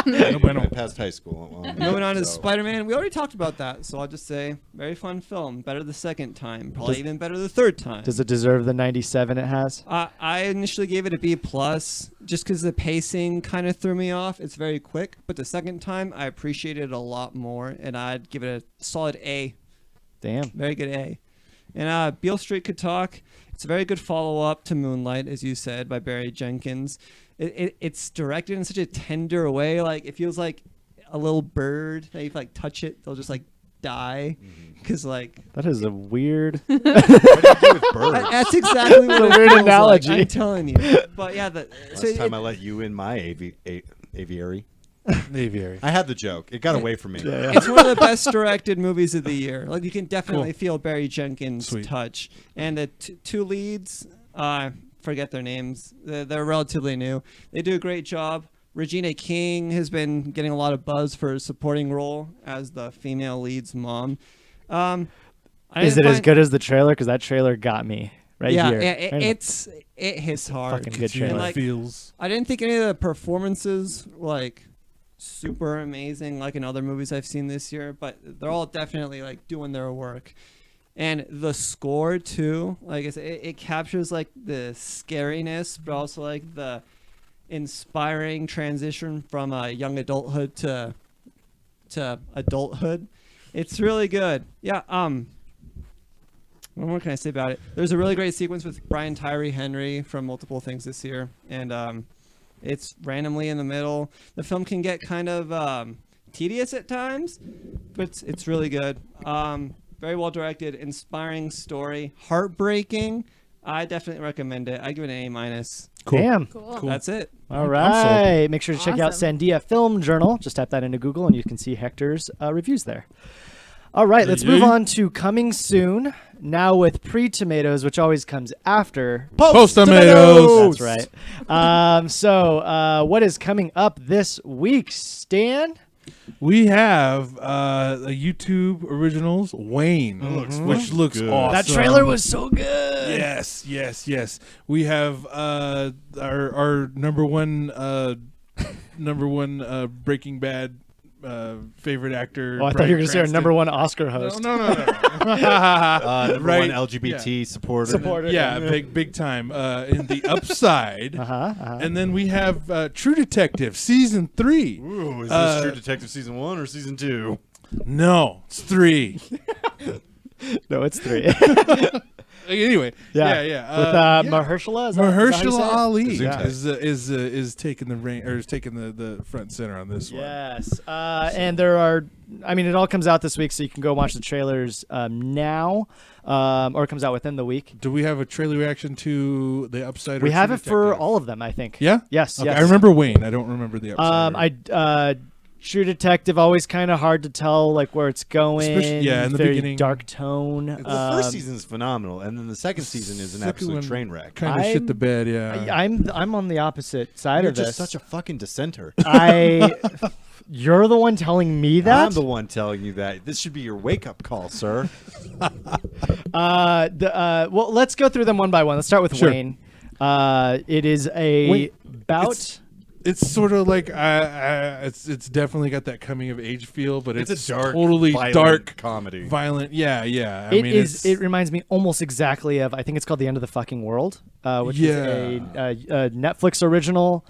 No bueno. I passed high school. Moving on to So- Spider-Man, we already talked about that, so I'll just say very fun film. Better the second time, probably even better the third time. Does it deserve the 97 it has? I initially gave it a B plus, just because the pacing kind of threw me off. It's very quick, but the second time I appreciated it a lot more, and I'd give it a solid A. Damn. Very good A. And Beale Street Could Talk. It's a very good follow-up to Moonlight, as you said, by Barry Jenkins. It's directed in such a tender way. Like, it feels like a little bird. That if you like touch it, they'll just like die because like That is a weird. What do you do with birds? that's exactly what a it weird feels analogy. Like, I'm telling you. But yeah, Last time I let you in my aviary. Aviary. I had the joke. It got away from me. it's one of the best directed movies of the year. Like you can definitely Cool. feel Barry Jenkins' Sweet. touch. And the two leads, forget their names. They're relatively new. They do a great job. Regina King has been getting a lot of buzz for her supporting role as the female lead's mom. I Is didn't it as find- good as the trailer? Because that trailer got me right yeah, here. it hits hard. fucking good Feel trailer. like- feels. I didn't think any of the performances like super amazing like in other movies I've seen this year, but they're all definitely like doing their work. And the score too, like I said, it captures like the scariness, but also like the inspiring transition from young adulthood to adulthood. It's really good. Yeah. What more can I say about it? There's a really great sequence with Brian Tyree Henry from Multiple Things this year, and it's randomly in the middle. The film can get kind of tedious at times, but it's really good. Very well directed, inspiring story, heartbreaking. I definitely recommend it. I give it an A-. Cool. Damn. Cool. That's it. All I'm right. Make sure to check out Awesome. Sandia Film Journal. Just type that into Google and you can see Hector's reviews there. All right, let's move yeah. on to coming soon. Now with pre-tomatoes, which always comes after. Post-tomatoes. That's right. What is coming up this week, Stan? We have a YouTube originals, Wayne, which looks good. awesome. That trailer was so good. Yes. We have our number one Breaking Bad favorite actor. Oh, I thought you were going to say our Bryan number Cranston. one Oscar host. No. Number Right. one LGBT supporter. Yeah, big time. In the Upside. Uh-huh. And then we have True Detective season 3. Ooh, is this True Detective season 1 or season 2? No, it's 3. No, it's 3. Anyway, yeah. With Mahershala? Is that how you say Mahershala it? Ali Gesundheit. is taking the reign or is taking the front center on this one. Yes. And there are, it all comes out this week, so you can go watch the trailers now, or it comes out within the week. Do we have a trailer reaction to the Upside? We or have True it for Detective? all of them, I think. Yeah. Yes. Okay, Yes. I remember Wayne. I don't remember the Upside. True Detective, always kind of hard to tell like where it's going. Especially- yeah, in the very beginning. dark tone. The first season is phenomenal, and then the second season is an absolute train wreck. Kind of I'm- shit the bed. Yeah. I'm on the opposite side You're of this. just such a fucking dissenter. You're the one telling me that. I'm the one telling you that. This should be your wake-up call, sir. Well, let's go through them one by one. Let's start with Sure. Wayne. It is about. It's sort of like it's definitely got that coming of age feel, but it's, It's a dark, totally violent dark, comedy. violent. Yeah. I It mean, is. It reminds me almost exactly of. I think it's called The End of the Fucking World, which is a Netflix original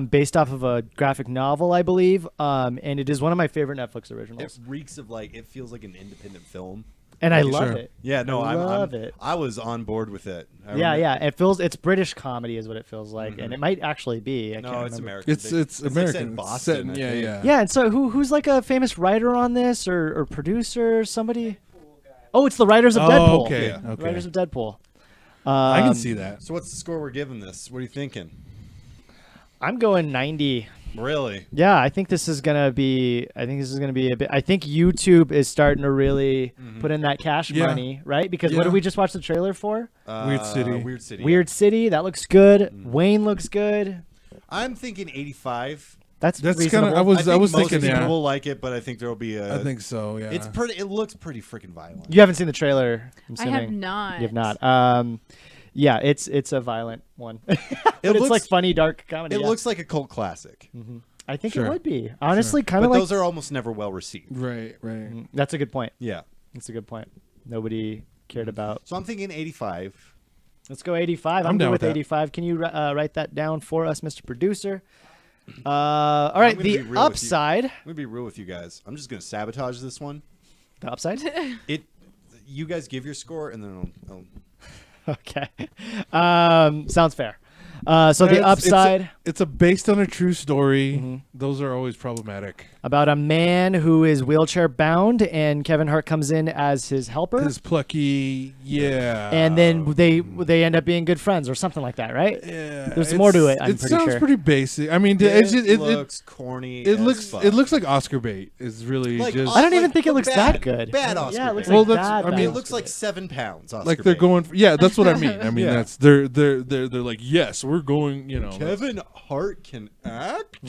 based off of a graphic novel, I believe. And it is one of my favorite Netflix It originals, reeks of it feels like an independent film. and I Sure. love it. Yeah, no, I I'm love it. I was on board with it. Yeah. It's British comedy, is what it feels like, and it might actually be. I No, can't it's remember. American. it's Like set American. in It's Boston. set in- I yeah, think. yeah. Yeah, and so who's like a famous writer on this or producer? Somebody? Oh, it's the writers of Deadpool. Okay. Yeah. The Okay. writers of Deadpool. I can see that. So what's the score we're giving this? What are you thinking? I'm going 90. Really? Yeah, I think this is gonna be. I think this is gonna be a bit. I think YouTube is starting to really put in that cash Yeah. money, right? Because what Yeah. did we just watch the trailer for? Weird City. Weird City. Weird City. That looks good. Wayne looks good. Yeah. I'm thinking 85. That's That's reasonable. kind of. I think was most thinking. people Yeah. will like it, but I think there'll be a. I think so. Yeah. it's pretty. It looks pretty freaking violent. You haven't seen the trailer. I'm I have assuming. not. You have not. Yeah, it's a violent one. But it's looks- like funny dark comedy. It yeah. looks like a cult classic, I think Sure. it would be. Honestly, kind but of like. those are almost never well received. Right. That's a good point. Yeah. That's a good point. Nobody cared about. So I'm thinking 85. Let's go 85. I'm I'm good down with with that. 85. Can you write that down for us, Mr. Producer? All right, gonna the be real with you. upside. I'm gonna be real with you guys. I'm just gonna sabotage this one. The upside. You guys give your score, and then I'll Okay. Sounds fair. So the It's- upside. It's a based on a true story. Those are always problematic. about a man who is wheelchair bound, and Kevin Hart comes in as his helper. His plucky, yeah. And then they end up being good friends or something like that, right? Yeah, There's more to it, I'm it pretty sounds sure. pretty basic. I mean, It looks corny. it as fuck. looks like Oscar bait. Is really Like, just I don't even like think it the looks bad- that good. Bad Oscar Yeah, it looks bait. Well, like that's- bad, I bad mean, It Oscar looks like bait. 7 pounds. Oscar like they're bait. going. Yeah, that's what I mean. I mean, Yeah. that's they're like, yes, we're going. You know, Kevin Hart can act.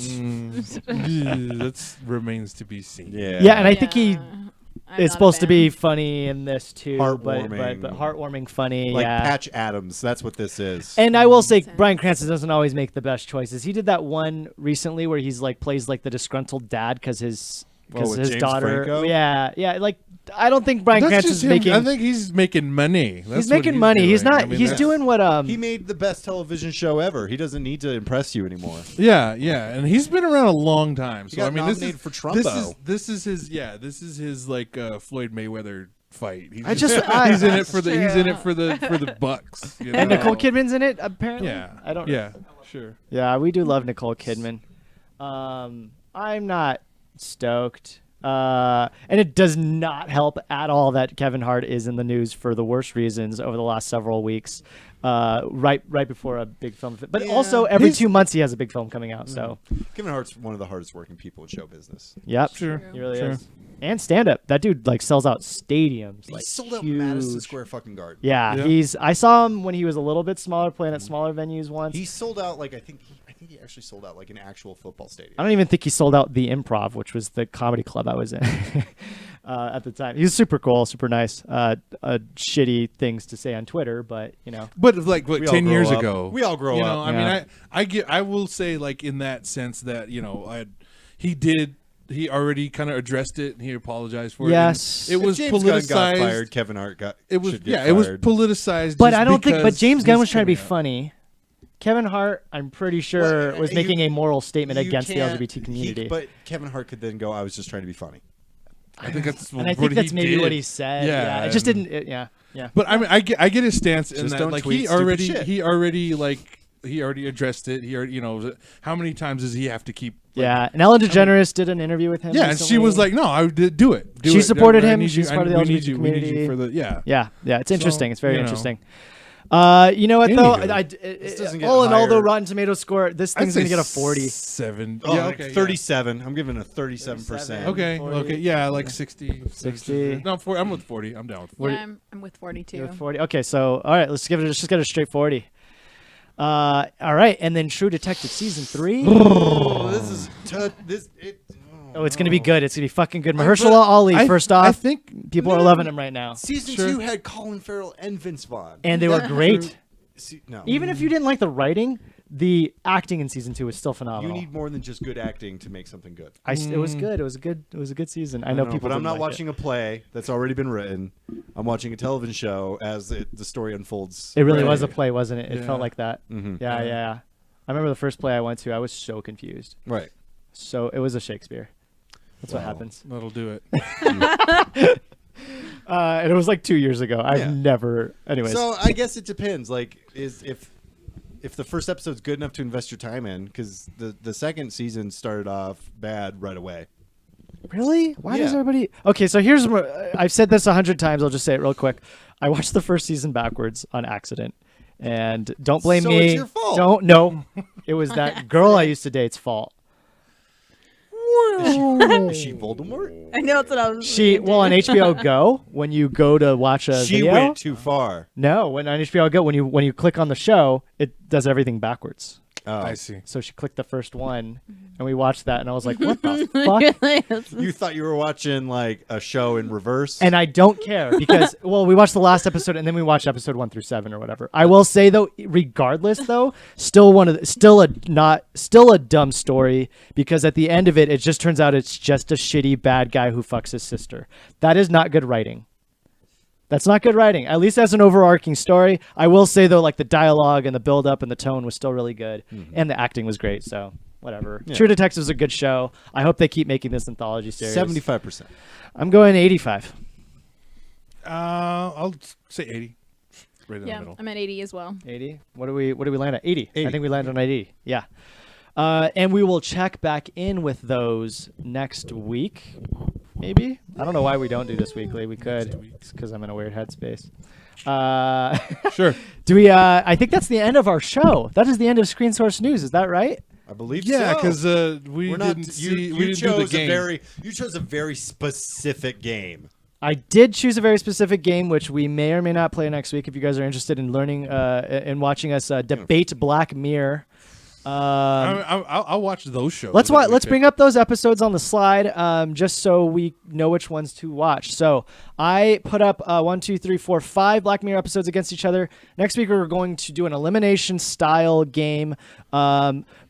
that remains to be seen. Yeah. And I think he I'm it's not a supposed to fan. be funny in this too, Heartwarming. but heartwarming, funny, like yeah. Patch Adams. That's what this is. And I will say, Sense. Bryan Cranston doesn't always make the best choices. He did that one recently where he's like plays like the disgruntled dad because his with his James daughter. Franco? Yeah. Like I don't think Bryan That's Cranston's just him. making. I think he's making money. That's he's what making money. He's doing. not. I mean, he's that's- doing what he made the best television show ever. He doesn't need to impress you anymore. Yeah, and he's been around a long time. So got I mean, this nominated is for Trumbo. This is his like Floyd Mayweather fight. He's I just- he's in it for the True. he's in it for the bucks. You and know? Nicole Kidman's in it apparently. Yeah, I don't. Yeah, sure. Yeah, we do love Nicole Kidman. I'm not stoked. And it does not help at all that Kevin Hart is in the news for the worst reasons over the last several weeks. Right before a big film, but Yeah. also every He's- 2 months he has a big film coming out. So, Kevin Hart's one of the hardest working people in show business. yep, Sure. he really Sure. is. And stand up, that dude like sells out stadiums. He Like sold out huge. Madison Square fucking Garden. Yeah, Yeah. I saw him when he was a little bit smaller, playing at smaller venues once. He sold out like I think he actually sold out like an actual football stadium. I don't even think he sold out the Improv, which was the comedy club I was in at the time. He was super cool, super nice. Shitty things to say on Twitter, but you know. But like We all 10 grow years up. ago, We all grow you know, up. I Yeah. mean, I will say like in that sense that he already kind of addressed it and he apologized for Yes. it. And it was If James Gunn got politicized. fired. Kevin Hart It was should get it was fired. politicized. But just I don't think. But because James Gunn he's was trying to be coming out. funny. Kevin Hart, I'm pretty sure, Well, was you- making a moral statement You against the can't- LGBT community. but Kevin Hart could then go, "I was just trying to be funny." I think that's and I what think that's he maybe did. what he said. Yeah, It just and- didn't. Yeah. But I mean, I get his stance in Just that don't like tweet he stupid already shit. he already addressed it. He already how many times does he have to keep? Like, Yeah. And Ellen DeGeneres did an interview with him. Yeah, and she recently. was like, "No, I did do it." Do She it. supported I him. need She's you- part of the we need LGBT you- we need you community. for the Yeah. It's interesting. It's very you know. interesting. You know what though? Anywho. doesn't get All in all, higher. though, Rotten Tomatoes score this I'd thing's say gonna get a 40. 7. Oh, yeah, like okay, 37. I'm giving it a 37%. Okay, 40. okay, yeah, like 60. 60. No, 40, I'm with 40. I'm down with 40. Yeah, I'm with 42. You're 40. Okay, so all right, let's just get a straight 40. All right, and then True Detective season 3. Oh, this is Oh, it's gonna be good. It's gonna be fucking good. but Mahershala Ali. First off, I think people are loving him right now, Season Sure. 2 had Colin Farrell and Vince Vaughn. and they were great. No. Even if you didn't like the writing, the acting in season 2 was still You phenomenal. need more than just good acting to make something good. It was good. It was a good season. I know people, but I'm didn't not like watching a play that's already been written. I'm watching a television show as the story unfolds. It really Right. was a play, wasn't it? It Yeah. felt like that. Mhm. Yeah. I remember the first play I went to. I was so confused. Right. So it was a Shakespeare. That's what Wow. happens. that'll do it. And it was like 2 years ago. I've Yeah. never. Anyways. So I guess it depends. Like, if the first episode's good enough to invest your time in, because the second season started off bad right away. Really? Why does Yeah. everybody? Okay, so here's. I've said this 100 times. I'll just say it real quick. I watched the first season backwards on accident, and don't blame So me. it's your fault. Don't. No, it was that girl I used to date's fault. Is she Voldemort? I know that's what I was. She on HBO Go when you go to watch a She video. went too far. No, when on HBO Go when you click on the show, it does everything backwards. Oh. I see. So she clicked the first one, and we watched that, and I was like, "What the fuck?" You thought you were watching like a show in reverse. And I don't care because we watched the last episode, and then we watched episode 1 through 7 or whatever. I will say though, regardless though, still a dumb story because at the end of it, it just turns out it's just a shitty bad guy who fucks his sister. That is not good writing. That's not good writing, at least as an overarching story. I will say, though, like the dialogue and the build-up and the tone was still really good. And the acting was great, so whatever. Yeah. True Detective is a good show. I hope they keep making this anthology series. 75%. I'm going 85. I'll say 80. Right in the Yeah, middle. I'm at 80 as well. 80? What do we land at? 80. I 80. think we landed on 80. Yeah. And we will check back in with those next week, maybe. I don't know why we don't do this weekly. We could. It's because I'm in a weird headspace. Sure. Do we? I think that's the end of our show. That is the end of Screen Source News. Is that right? I believe Yeah, so. because we We're didn't not. see. You we didn't do the chose a game. you chose a very specific game. I did choose a very specific game, which we may or may not play next week. If you guys are interested in learning and watching us debate Black Mirror. I'll watch those shows. Let's that we let's pick. bring up those episodes on the slide, just so we know which ones to watch. So I put up 1, 2, 3, 4, 5 Black Mirror episodes against each other. Next week we're going to do an elimination style game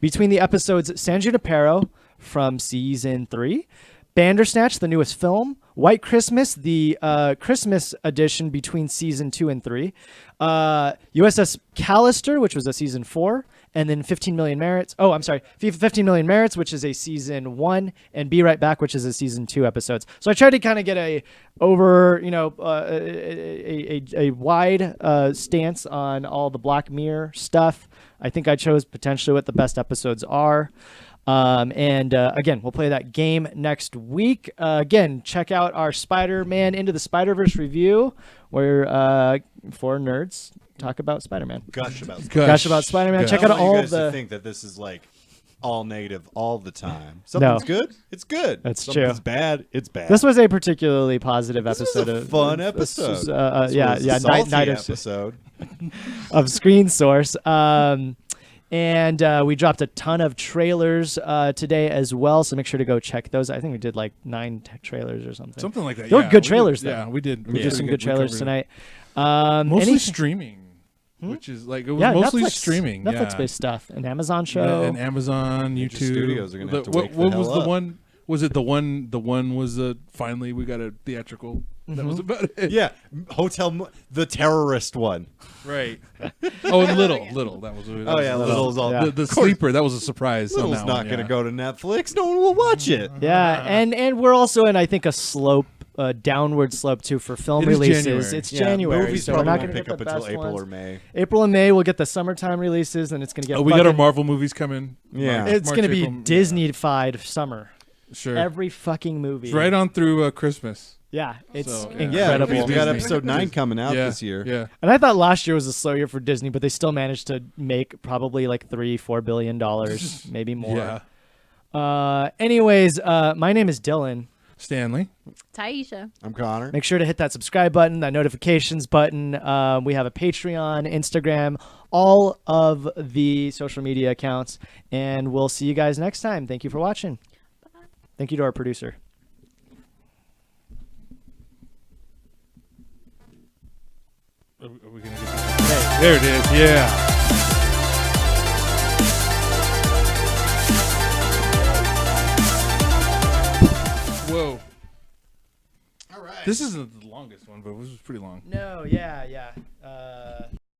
between the episodes San Junipero from season 3, Bandersnatch, the newest film, White Christmas, the Christmas edition between season 2 and 3, USS Callister, which was a season 4. And then 15 Million Merits. Oh, I'm sorry. 15 Million Merits, which is a season 1, and Be Right Back, which is a season 2 episodes. So I tried to kind of get a wide stance on all the Black Mirror stuff. I think I chose potentially what the best episodes are. Again, we'll play that game next week. Again, check out our Spider-Man Into the Spider-Verse review, where for nerds talk about Spider-Man. Gush about. Gush about Spider-Man. Gush. Check I out don't want all you guys to the. think that this is like all negative all the time. Something's good. It's good. That's Something's true. bad. It's bad. This was a particularly positive This episode. was a fun episode. This was, This yeah, was yeah. a salty Night episode. of Screen Source. And we dropped a ton of trailers today as well, so make sure to go check those. I think we did like 9 trailers or something. Something like that. They were yeah. good We trailers, did, though. Yeah, we did. We did some good we trailers covered tonight. Mostly Anything- streaming, which is like it was yeah, mostly Netflix, streaming. Netflix-based stuff. An Amazon show. And Amazon, Major YouTube. studios are gonna have to what wake the what hell was the up. one? Was it the one? The one was finally we got a theatrical. That was about it. Yeah, the terrorist one. Right. Oh, and little. That was. Oh yeah, Little's all. Yeah. The sleeper. That was a surprise. on Little's that not one, going to yeah. go to Netflix. No one will watch it. Yeah, and we're also in, I think, a slope, downward slope too for film It is releases. January. It's Yeah, January, movies so we're probably not won't going to pick get up the until best April ones. or May. April and May, we'll get the summertime releases, and it's going to get. Oh, we got our fucking- Marvel movies coming. Yeah. March, It's going to be April, Disney-fied summer. Sure. Every fucking movie. It's right on through Christmas. Yeah, it's So, yeah. Yeah, incredible. because we got Disney. episode 9 coming out yeah. this year. Yeah. And I thought last year was a slow year for Disney, but they still managed to make probably like $3-4 billion, maybe more. Yeah. Anyways, my name is Dylan. Stanley. Taisha. I'm Connor. Make sure to hit that subscribe button, that notifications button. We have a Patreon, Instagram, all of the social media accounts, and we'll see you guys next time. Thank you for watching. Thank you to our producer. Are we gonna get that? There it is. Yeah. Whoa. All right. This isn't the longest one, but it was pretty long. No, yeah.